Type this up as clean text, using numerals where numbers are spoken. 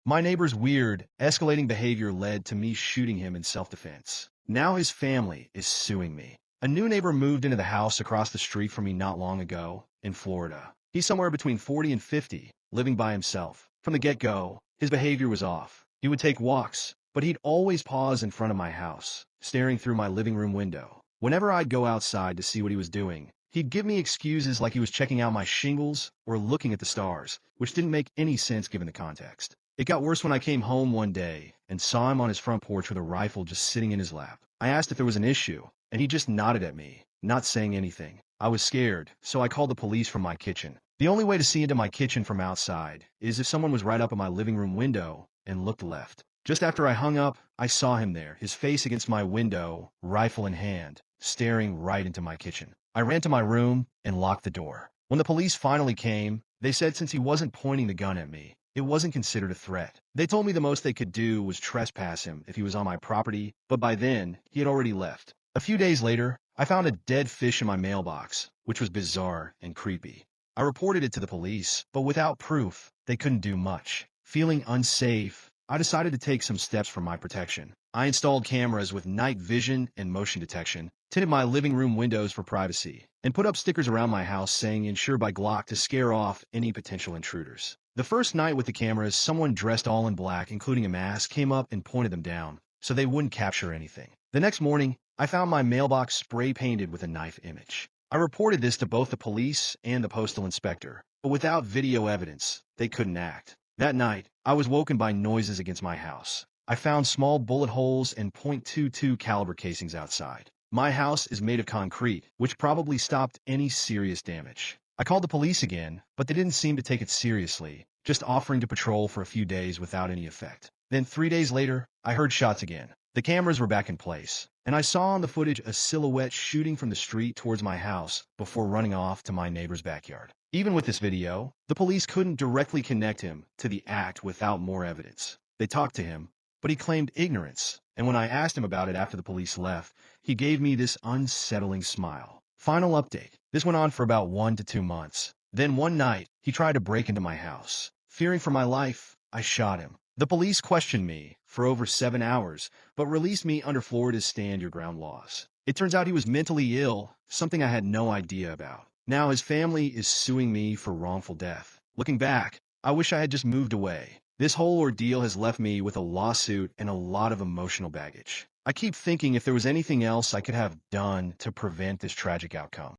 My neighbor's weird, escalating behavior led to me shooting him in self-defense. Now his family is suing me. A new neighbor moved into the house across the street from me not long ago, in Florida. He's somewhere between 40 and 50, living by himself. From the get-go, his behavior was off. He would take walks, but he'd always pause in front of my house, staring through my living room window. Whenever I'd go outside to see what he was doing, he'd give me excuses like he was checking out my shingles or looking at the stars, which didn't make any sense given the context. It got worse when I came home one day and saw him on his front porch with a rifle just sitting in his lap. I asked if there was an issue, and he just nodded at me, not saying anything. I was scared, so I called the police from my kitchen. The only way to see into my kitchen from outside is if someone was right up at my living room window and looked left. Just after I hung up, I saw him there, his face against my window, rifle in hand, staring right into my kitchen. I ran to my room and locked the door. When the police finally came, they said since he wasn't pointing the gun at me, it wasn't considered a threat. They told me the most they could do was trespass him if he was on my property, but by then, he had already left. A few days later, I found a dead fish in my mailbox, which was bizarre and creepy. I reported it to the police, but without proof, they couldn't do much. Feeling unsafe, I decided to take some steps for my protection. I installed cameras with night vision and motion detection, tinted my living room windows for privacy, and put up stickers around my house saying "Insure by Glock" to scare off any potential intruders. The first night with the cameras, someone dressed all in black, including a mask, came up and pointed them down, so they wouldn't capture anything. The next morning, I found my mailbox spray-painted with a knife image. I reported this to both the police and the postal inspector, but without video evidence, they couldn't act. That night, I was woken by noises against my house. I found small bullet holes and .22 caliber casings outside. My house is made of concrete, which probably stopped any serious damage. I called the police again, but they didn't seem to take it seriously, just offering to patrol for a few days without any effect. Then 3 days later, I heard shots again. The cameras were back in place, and I saw on the footage a silhouette shooting from the street towards my house before running off to my neighbor's backyard. Even with this video, the police couldn't directly connect him to the act without more evidence. They talked to him, but he claimed ignorance, and when I asked him about it after the police left, he gave me this unsettling smile. Final update. This went on for about 1 to 2 months. Then one night, he tried to break into my house. Fearing for my life, I shot him. The police questioned me for over 7 hours, but released me under Florida's stand your ground laws. It turns out he was mentally ill, something I had no idea about. Now his family is suing me for wrongful death. Looking back, I wish I had just moved away. This whole ordeal has left me with a lawsuit and a lot of emotional baggage. I keep thinking if there was anything else I could have done to prevent this tragic outcome.